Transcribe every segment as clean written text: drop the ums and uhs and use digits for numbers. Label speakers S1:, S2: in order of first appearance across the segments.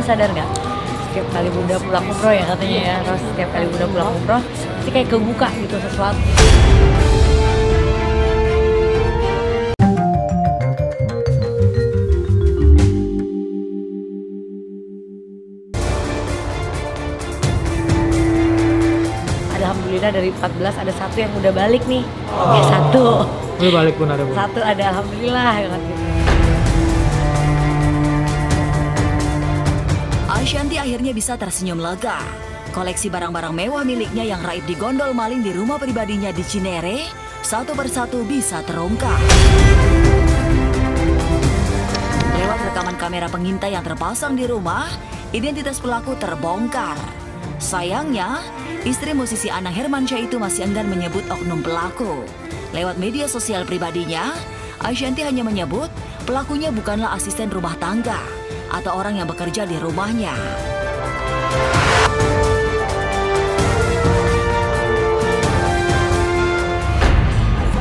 S1: sadar nggak? Setiap kali Bunda pulang umroh ya katanya ya, terus setiap kali Bunda pulang umroh pasti kayak kebuka gitu sesuatu. Alhamdulillah dari 14 ada satu yang udah balik nih. Ya satu.
S2: Udah balik pun ada, Bu.
S1: Satu ada, alhamdulillah gitu.
S3: Ashanti akhirnya bisa tersenyum lega. Koleksi barang-barang mewah miliknya yang raib digondol maling di rumah pribadinya di Cinere, satu persatu bisa terungkap. Lewat rekaman kamera pengintai yang terpasang di rumah, identitas pelaku terbongkar. Sayangnya, istri musisi Anang Hermansyah itu masih enggan menyebut oknum pelaku. Lewat media sosial pribadinya, Ashanti hanya menyebut pelakunya bukanlah asisten rumah tangga atau orang yang bekerja di rumahnya.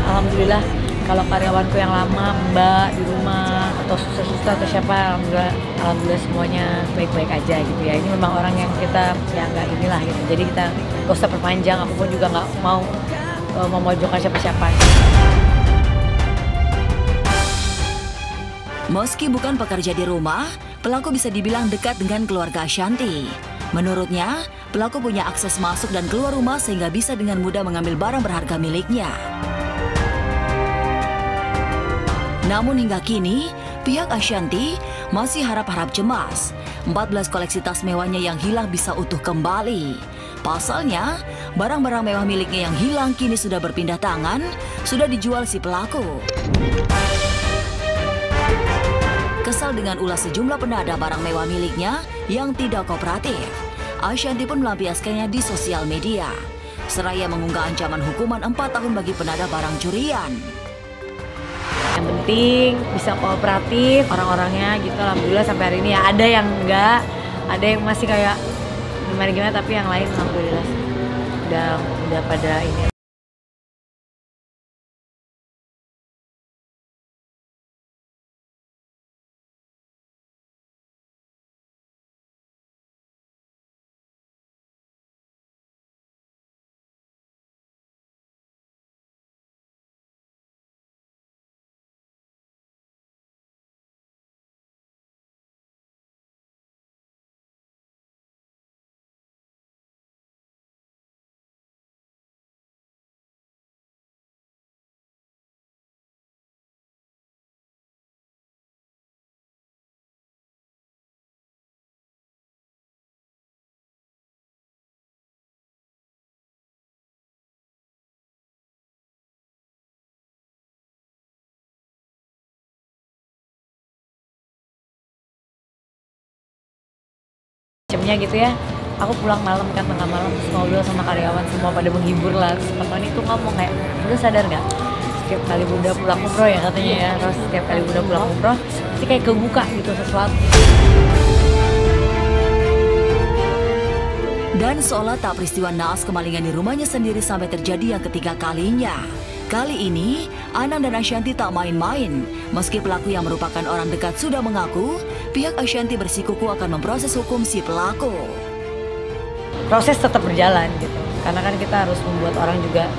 S1: Alhamdulillah kalau karyawanku yang lama, Mbak di rumah atau suster atau siapa, alhamdulillah semuanya baik-baik aja gitu ya. Ini memang orang yang kita ya nggak inilah gitu. Jadi kita nggak usah perpanjang. Aku pun juga nggak mau memojokkan siapa-siapa.
S3: Meski bukan pekerja di rumah, pelaku bisa dibilang dekat dengan keluarga Ashanti. Menurutnya, pelaku punya akses masuk dan keluar rumah sehingga bisa dengan mudah mengambil barang berharga miliknya. Namun hingga kini, pihak Ashanti masih harap-harap cemas. 14 koleksi tas mewahnya yang hilang bisa utuh kembali. Pasalnya, barang-barang mewah miliknya yang hilang kini sudah berpindah tangan, sudah dijual si pelaku. Kesal dengan ulah sejumlah penada barang mewah miliknya yang tidak kooperatif, Ashanti pun melampiaskannya di sosial media. Seraya mengunggah ancaman hukuman 4 tahun bagi penada barang curian.
S1: Yang penting bisa kooperatif orang-orangnya gitu. Alhamdulillah sampai hari ini ya ada yang enggak, ada yang masih kayak gimana-gimana, tapi yang lain alhamdulillah udah pada ini. Macamnya gitu ya, aku pulang malam kan, tengah malam, terus ngobrol sama karyawan, semua pada menghibur lah. Terus Pak itu ngomong kayak, Bunda sadar nggak? Setiap kali Bunda pulang umroh ya katanya ya, terus setiap kali Bunda pulang umroh pasti kayak kebuka gitu sesuatu.
S3: Dan seolah tak peristiwa naas kemalingan di rumahnya sendiri sampai terjadi yang ketiga kalinya. Kali ini, Anang dan Ashanti tak main-main. Meski pelaku yang merupakan orang dekat sudah mengaku, pihak Ashanti bersikukuh akan memproses hukum si pelaku.
S1: Proses tetap berjalan gitu, karena kan kita harus membuat orang juga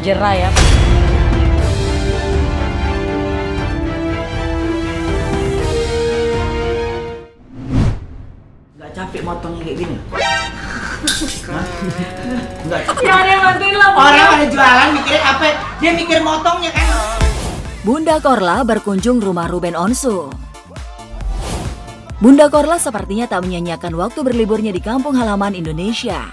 S1: jera ya.
S4: Nggak capek motongnya kayak gini? Nggak capek.
S1: Ya ada yang bantuin lah.
S4: Orang ada jualan mikirnya apa? Dia mikir motongnya kan.
S3: Bunda Korla berkunjung rumah Ruben Onsu. Bunda Korla sepertinya tak menyanyiakan waktu berliburnya di kampung halaman Indonesia.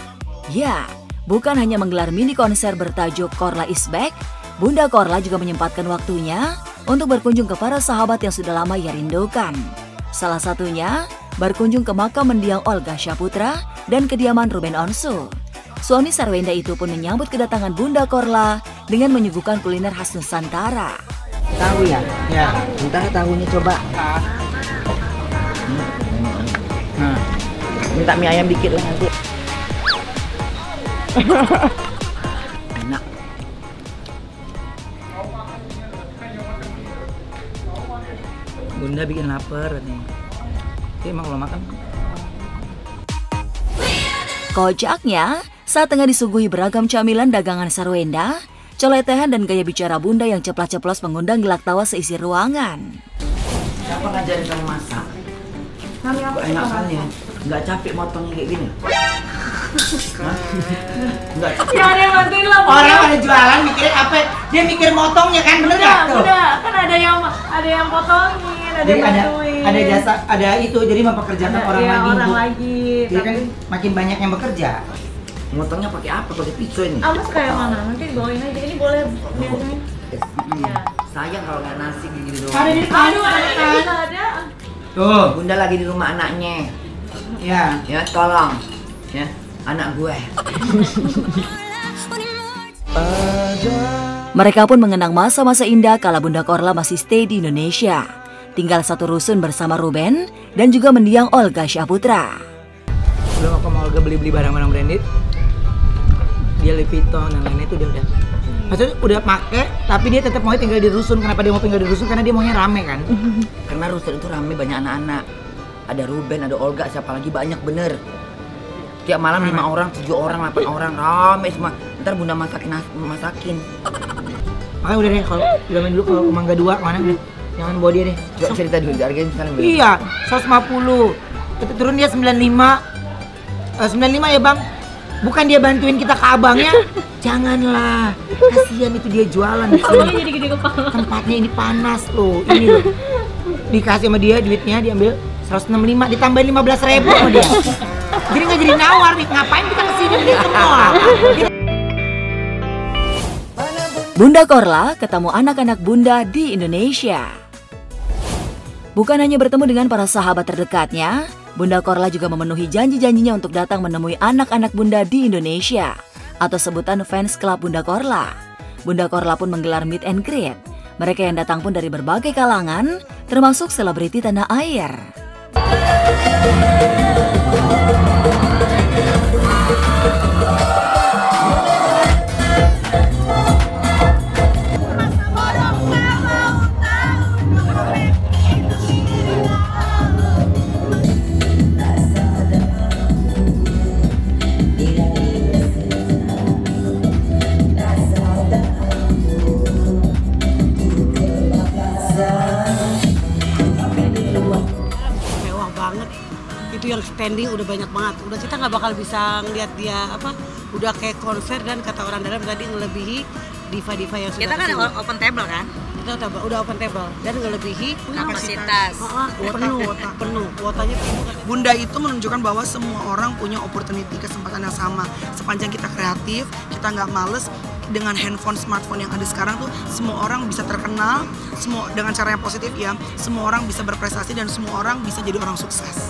S3: Ya, bukan hanya menggelar mini konser bertajuk Korla Is Back, Bunda Korla juga menyempatkan waktunya untuk berkunjung ke para sahabat yang sudah lama ia rindukan. Salah satunya, berkunjung ke makam mendiang Olga Syaputra dan kediaman Ruben Onsu. Suami Sarwenda itu pun menyambut kedatangan Bunda Korla dengan menyuguhkan kuliner khas Nusantara.
S4: Tahu ya? Ya. Entar tahunya coba. Nah, minta mie ayam dikit lah nanti. Enak. Bunda bikin lapar nih. Tapi emang kalau makan
S3: Kocaknya, saat tengah disuguhi beragam camilan dagangan Sarwenda, coletehan dan gaya bicara Bunda yang ceplas-ceplos mengundang gelak tawa seisi ruangan.
S4: Siapa ngajarin kamu masak? Kok enak kali ya? Nggak capek motongnya kayak gini? Nggak capek.
S1: Ya ada yang bantuin lah.
S4: Orang ada jualan mikirnya apa? Dia mikir motongnya kan, bener nggak tuh?
S1: Udah, kan ada yang potongin, ada
S4: Jadi
S1: yang bantuin.
S4: ada jasa, ada itu, jadi mempekerjakan orang
S1: iya,
S4: lagi.
S1: orang
S4: Bu.
S1: lagi.
S4: Jadi kan makin banyak yang bekerja. Motongnya pakai apa? Pakai pisau ini.
S1: Amas kayak mana? Nanti dibawain aja. Ini boleh biasanya. Iya.
S4: Sayang kalau nggak nasi gini doang.
S1: Ada di aduh, ada.
S4: Tuh, Bunda lagi di rumah anaknya. Ya, tolong. Ya, anak gue.
S3: Mereka pun mengenang masa-masa indah kala Bunda Korla masih stay di Indonesia. Tinggal satu rusun bersama Ruben dan juga mendiang Olga Syahputra.
S4: Belum aku mau Olga beli-beli barang-barang branded. Dia Louis Vuitton dan lainnya itu dia udah. Maksudnya udah pakai, tapi dia tetap mau tinggal di rusun. Kenapa dia mau tinggal di rusun? Karena dia maunya rame kan. Karena rusun itu rame, banyak anak-anak. Ada Ruben, ada Olga, siapa lagi banyak bener. Tiap malam 5 orang, 7 orang, 8 orang, rame semua. Ntar Bunda masakin. Makanya udah deh, kalau udah main dulu kalau Mangga 2 kemana udah. Jangan bawa dia deh. Coba cerita dulu, harganya misalnya berapa? Iya, 150. Itu turun dia 95. 95 ya bang. Bukan dia bantuin kita ke abangnya. Janganlah, kasihan itu dia jualan di sini.
S1: Jadi gede kepala.
S4: Tempatnya ini panas loh, ini loh. Dikasih sama dia duitnya, diambil 165, ditambahin 15.000 sama dia. Jadi nggak jadi nawar nih, ngapain kita kesini beli semua?
S3: Bunda Korla ketemu anak-anak Bunda di Indonesia. Bukan hanya bertemu dengan para sahabat terdekatnya, Bunda Korla juga memenuhi janji-janjinya untuk datang menemui anak-anak Bunda di Indonesia, atau sebutan fans club Bunda Korla. Bunda Korla pun menggelar meet and greet. Mereka yang datang pun dari berbagai kalangan, termasuk selebriti tanah air.
S2: Itu yang standing udah banyak banget, udah kita nggak bakal bisa ngeliat dia udah kayak konser, dan kata orang dalam tadi ngelebihi diva-diva yang sudah
S5: kita kan open table kan,
S2: kita udah open table dan ngelebihi
S5: kapasitas.
S2: Penuh kuotanya penuh.
S6: Bunda itu menunjukkan bahwa semua orang punya opportunity, kesempatan yang sama sepanjang kita kreatif, kita nggak males. Dengan handphone, smartphone yang ada sekarang tuh semua orang bisa terkenal, semua dengan cara yang positif ya, semua orang bisa berprestasi dan semua orang bisa jadi orang sukses.